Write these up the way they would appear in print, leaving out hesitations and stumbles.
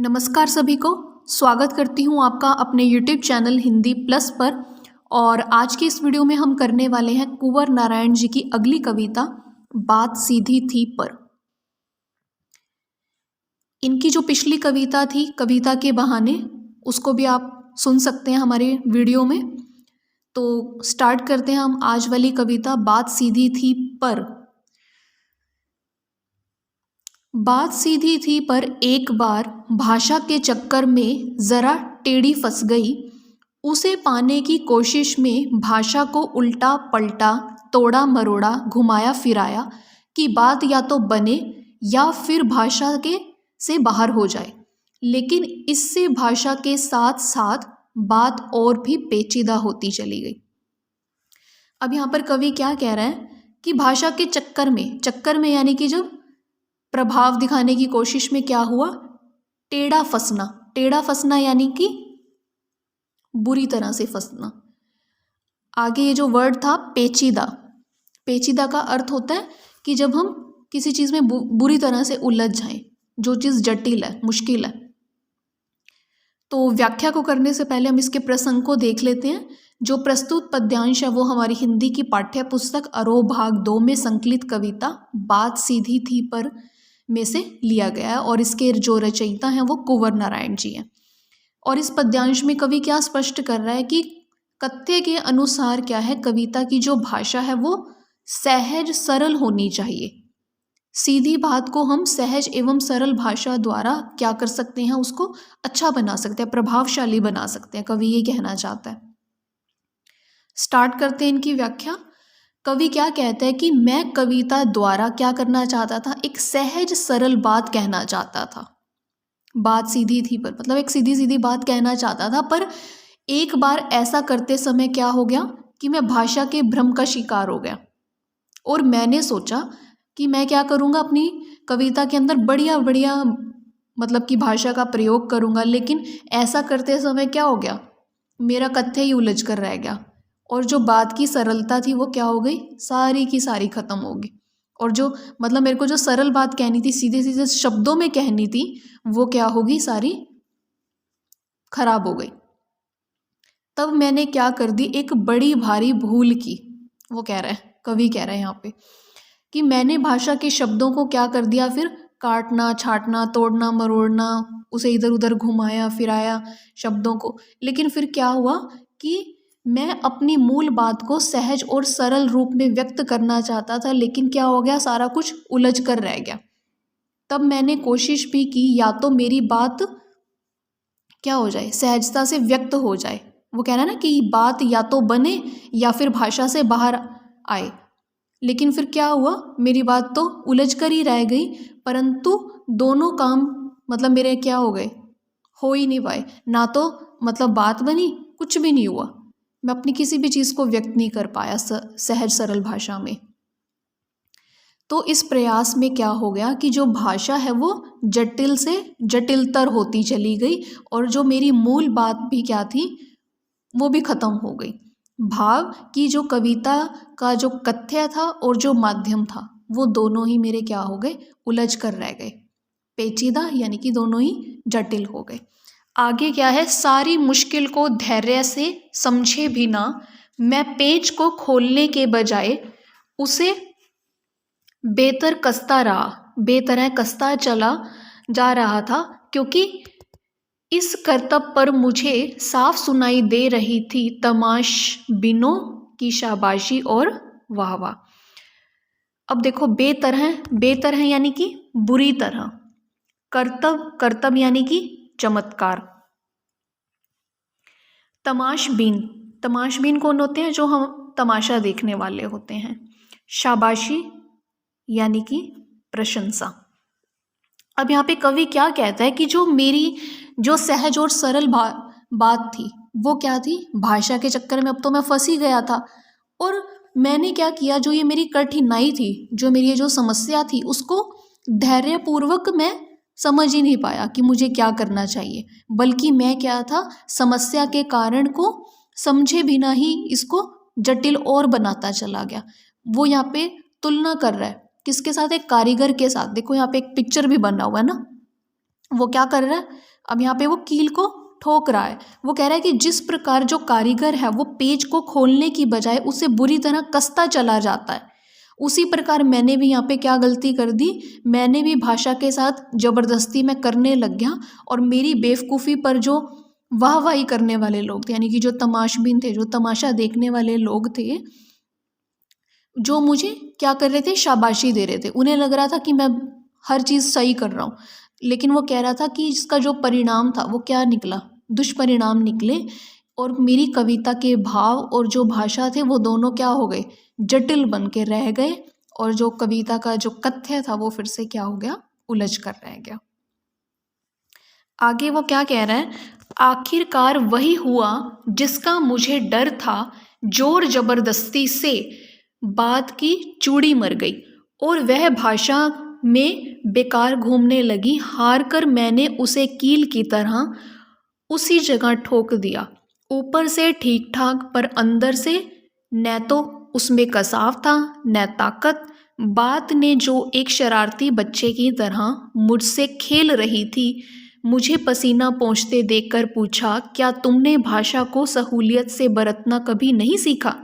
नमस्कार सभी को। स्वागत करती हूँ आपका अपने YouTube चैनल हिंदी प्लस पर। और आज की इस वीडियो में हम करने वाले हैं कुंवर नारायण जी की अगली कविता बात सीधी थी पर। इनकी जो पिछली कविता थी कविता के बहाने, उसको भी आप सुन सकते हैं हमारे वीडियो में। तो स्टार्ट करते हैं हम आज वाली कविता बात सीधी थी पर। बात सीधी थी पर एक बार भाषा के चक्कर में ज़रा टेढ़ी फंस गई। उसे पाने की कोशिश में भाषा को उल्टा पलटा तोड़ा मरोड़ा घुमाया फिराया कि बात या तो बने या फिर भाषा के से बाहर हो जाए। लेकिन इससे भाषा के साथ साथ बात और भी पेचीदा होती चली गई। अब यहाँ पर कवि क्या कह रहा है कि भाषा के चक्कर में यानी कि जब प्रभाव दिखाने की कोशिश में क्या हुआ, टेढ़ा फंसना यानी कि बुरी तरह से फंसना। आगे ये जो वर्ड था पेचीदा का अर्थ होता है कि जब हम किसी चीज़ में बुरी तरह से उलझ जाएं, जो चीज़ जटिल है, मुश्किल है। तो व्याख्या को करने से पहले हम इसके प्रसंग को देख लेते हैं। जो प्रस्तुत पद्यांश है वो हमारी हिंदी की पाठ्य पुस्तक आरोह भाग 2 में संकलित कविता बात सीधी थी पर में से लिया गया है और इसके जो रचयिता हैं वो कुंवर नारायण जी हैं। और इस पद्यांश में कवि क्या स्पष्ट कर रहा है कि कथ्य के अनुसार क्या है, कविता की जो भाषा है वो सहज सरल होनी चाहिए। सीधी बात को हम सहज एवं सरल भाषा द्वारा क्या कर सकते हैं, उसको अच्छा बना सकते हैं, प्रभावशाली बना सकते हैं। कवि ये कहना चाहता है। स्टार्ट करते हैं इनकी व्याख्या। कवि क्या कहता है कि मैं कविता द्वारा क्या करना चाहता था, एक सहज सरल बात कहना चाहता था। बात सीधी थी पर मतलब एक सीधी सीधी बात कहना चाहता था, पर एक बार ऐसा करते समय क्या हो गया कि मैं भाषा के भ्रम का शिकार हो गया और मैंने सोचा कि मैं क्या करूँगा, अपनी कविता के अंदर बढ़िया बढ़िया मतलब की भाषा का प्रयोग करूँगा। लेकिन ऐसा करते समय क्या हो गया, मेरा कथ्य ही उलझ कर रह गया और जो बात की सरलता थी वो क्या हो गई, सारी की सारी खत्म हो गई। और जो मतलब मेरे को जो सरल बात कहनी थी, सीधे सीधे शब्दों में कहनी थी, वो क्या होगी, सारी खराब हो गई। तब मैंने क्या कर दी, एक बड़ी भारी भूल की। वो कह रहा है, कवि कह रहा है यहाँ पे कि मैंने भाषा के शब्दों को क्या कर दिया, फिर काटना छाटना तोड़ना मरोड़ना, उसे इधर उधर घुमाया फिराया शब्दों को। लेकिन फिर क्या हुआ कि मैं अपनी मूल बात को सहज और सरल रूप में व्यक्त करना चाहता था, लेकिन क्या हो गया, सारा कुछ उलझ कर रह गया। तब मैंने कोशिश भी की या तो मेरी बात क्या हो जाए, सहजता से व्यक्त हो जाए। वो कह रहा है ना कि बात या तो बने या फिर भाषा से बाहर आए। लेकिन फिर क्या हुआ, मेरी बात तो उलझ कर ही रह गई, परंतु दोनों काम मतलब मेरे क्या हो गए, हो ही नहीं पाए। ना तो मतलब बात बनी, कुछ भी नहीं हुआ। मैं अपनी किसी भी चीज़ को व्यक्त नहीं कर पाया सहज सरल भाषा में। तो इस प्रयास में क्या हो गया कि जो भाषा है वो जटिल से जटिलतर होती चली गई और जो मेरी मूल बात भी क्या थी, वो भी खत्म हो गई। भाव की जो कविता का जो कथ्य था और जो माध्यम था, वो दोनों ही मेरे क्या हो गए, उलझ कर रह गए, पेचीदा यानी कि दोनों ही जटिल हो गए। आगे क्या है, सारी मुश्किल को धैर्य से समझे बिना मैं पेच को खोलने के बजाय उसे बेतर कसता चला जा रहा था, क्योंकि इस करतब पर मुझे साफ सुनाई दे रही थी तमाशबीनों की शाबाशी और वाहवाह। अब देखो, बेतरह यानी कि बुरी तरह, करतब यानी कि चमत्कार। तमाशबीन कौन होते हैं, जो हम तमाशा देखने वाले होते हैं। शाबाशी यानी कि प्रशंसा। अब यहाँ पे कवि क्या कहता है कि जो मेरी जो सहज और सरल बात थी वो क्या थी, भाषा के चक्कर में अब तो मैं फंस ही गया था। और मैंने क्या किया, जो ये मेरी कठिनाई थी, जो मेरी ये जो समस्या थी, उसको धैर्यपूर्वक मैं समझ ही नहीं पाया कि मुझे क्या करना चाहिए। बल्कि मैं क्या था, समस्या के कारण को समझे बिना ही इसको जटिल और बनाता चला गया। वो यहाँ पे तुलना कर रहा है किसके साथ, एक कारीगर के साथ। देखो यहाँ पे एक पिक्चर भी बना हुआ है ना, वो क्या कर रहा है, अब यहाँ पे वो कील को ठोक रहा है। वो कह रहा है कि जिस प्रकार जो कारीगर है वो पेज को खोलने की बजाय उसे बुरी तरह कसता चला जाता है, उसी प्रकार मैंने भी यहाँ पे क्या गलती कर दी, मैंने भी भाषा के साथ ज़बरदस्ती में करने लग गया। और मेरी बेवकूफ़ी पर जो वाहवाही करने वाले लोग थे, यानी कि जो तमाशबीन थे, जो तमाशा देखने वाले लोग थे, जो मुझे क्या कर रहे थे, शाबाशी दे रहे थे, उन्हें लग रहा था कि मैं हर चीज़ सही कर रहा हूँ। लेकिन वो कह रहा था कि इसका जो परिणाम था वो क्या निकला, दुष्परिणाम निकले। और मेरी कविता के भाव और जो भाषा थे वो दोनों क्या हो गए, जटिल बन के रह गए। और जो कविता का जो कथ्य था वो फिर से क्या हो गया, उलझ कर रह गया। आगे वो क्या कह रहा है, आखिरकार वही हुआ जिसका मुझे डर था, जोर जबरदस्ती से बात की चूड़ी मर गई और वह भाषा में बेकार घूमने लगी। हार कर मैंने उसे कील की तरह उसी जगह ठोक दिया, ऊपर से ठीक ठाक पर अंदर से न तो उसमें कसाव था न ताकत। बात ने जो एक शरारती बच्चे की तरह मुझसे खेल रही थी, मुझे पसीना पोंछते देखकर पूछा, क्या तुमने भाषा को सहूलियत से बरतना कभी नहीं सीखा।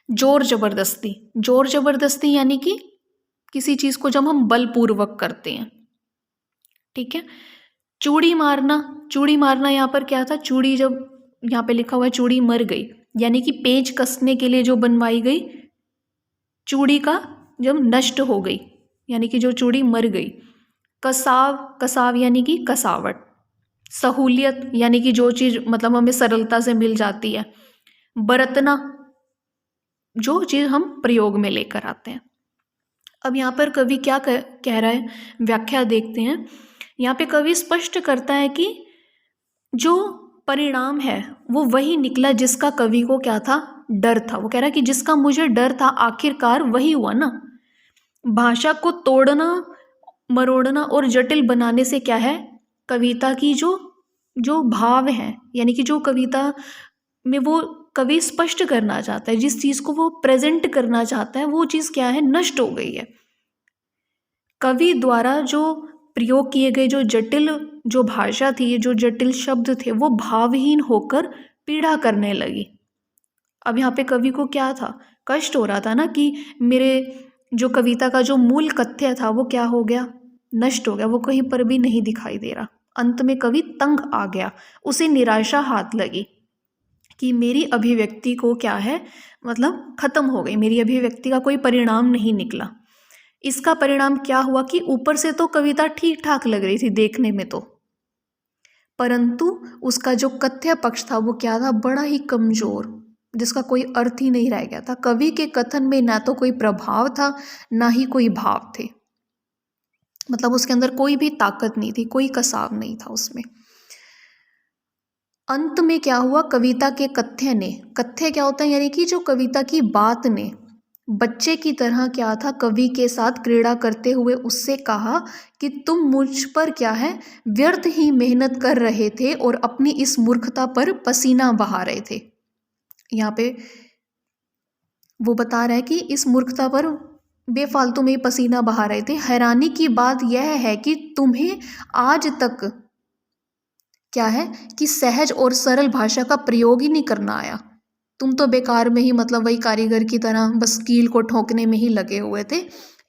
जोर जबरदस्ती, जोर जबरदस्ती यानी कि किसी चीज़ को जब हम बलपूर्वक करते हैं, ठीक है। चूड़ी मारना, चूड़ी मारना यहाँ पर क्या था, चूड़ी जब यहाँ पे लिखा हुआ है चूड़ी मर गई, यानी कि पेज कसने के लिए जो बनवाई गई चूड़ी का जब नष्ट हो गई, यानी कि जो चूड़ी मर गई। कसाव, कसाव यानी कि कसावट। सहूलियत यानी कि जो चीज़ मतलब हमें सरलता से मिल जाती है। बरतना, जो चीज़ हम प्रयोग में लेकर आते हैं। अब यहाँ पर कवि क्या कह रहा है, व्याख्या देखते हैं। यहाँ पे कवि स्पष्ट करता है कि जो परिणाम है वो वही निकला जिसका कवि को क्या था, डर था। वो कह रहा है कि जिसका मुझे डर था आखिरकार वही हुआ ना। भाषा को तोड़ना, मरोड़ना और जटिल बनाने से क्या है, कविता की जो भाव है, यानी कि जो कविता में वो कवि स्पष्ट करना चाहता है, जिस चीज़ को वो प्रेजेंट करना चाहता है, वो चीज़ क्या है, नष्ट हो गई है। कवि द्वारा जो प्रयोग किए गए जो जटिल जो भाषा थी, जो जटिल शब्द थे, वो भावहीन होकर पीड़ा करने लगी। अब यहाँ पे कवि को क्या था, कष्ट हो रहा था ना कि मेरे जो कविता का जो मूल कथ्य था वो क्या हो गया, नष्ट हो गया, वो कहीं पर भी नहीं दिखाई दे रहा। अंत में कवि तंग आ गया, उसे निराशा हाथ लगी कि मेरी अभिव्यक्ति को क्या है, मतलब खत्म हो गई, मेरी अभिव्यक्ति का कोई परिणाम नहीं निकला। इसका परिणाम क्या हुआ कि ऊपर से तो कविता ठीक ठाक लग रही थी देखने में तो, परंतु उसका जो कथ्य पक्ष था वो क्या था, बड़ा ही कमजोर, जिसका कोई अर्थ ही नहीं रह गया था। कवि के कथन में ना तो कोई प्रभाव था ना ही कोई भाव थे, मतलब उसके अंदर कोई भी ताकत नहीं थी, कोई कसाव नहीं था उसमें। अंत में क्या हुआ, कविता के कथ्य ने, कथ्य क्या होता है, यानी कि जो कविता की बात ने बच्चे की तरह क्या था, कवि के साथ क्रीड़ा करते हुए उससे कहा कि तुम मुझ पर क्या है, व्यर्थ ही मेहनत कर रहे थे और अपनी इस मूर्खता पर पसीना बहा रहे थे। यहाँ पे वो बता रहा है कि इस मूर्खता पर बेफालतू में पसीना बहा रहे थे। हैरानी की बात यह है कि तुम्हें आज तक क्या है कि सहज और सरल भाषा का प्रयोग ही नहीं करना आया। तुम तो बेकार में ही, मतलब वही कारीगर की तरह बस कील को ठोकने में ही लगे हुए थे।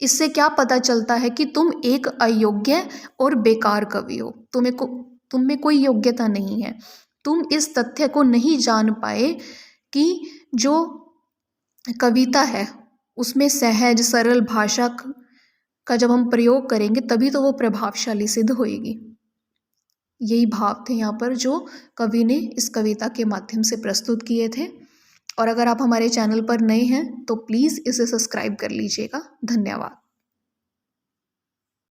इससे क्या पता चलता है कि तुम एक अयोग्य और बेकार कवि हो, तुम में कोई योग्यता नहीं है। तुम इस तथ्य को नहीं जान पाए कि जो कविता है उसमें सहज सरल भाषा का जब हम प्रयोग करेंगे तभी तो वो प्रभावशाली सिद्ध होएगी। यही भाव थे यहाँ पर जो कवि ने इस कविता के माध्यम से प्रस्तुत किए थे। और अगर आप हमारे चैनल पर नए हैं तो प्लीज़ इसे सब्सक्राइब कर लीजिएगा। धन्यवाद।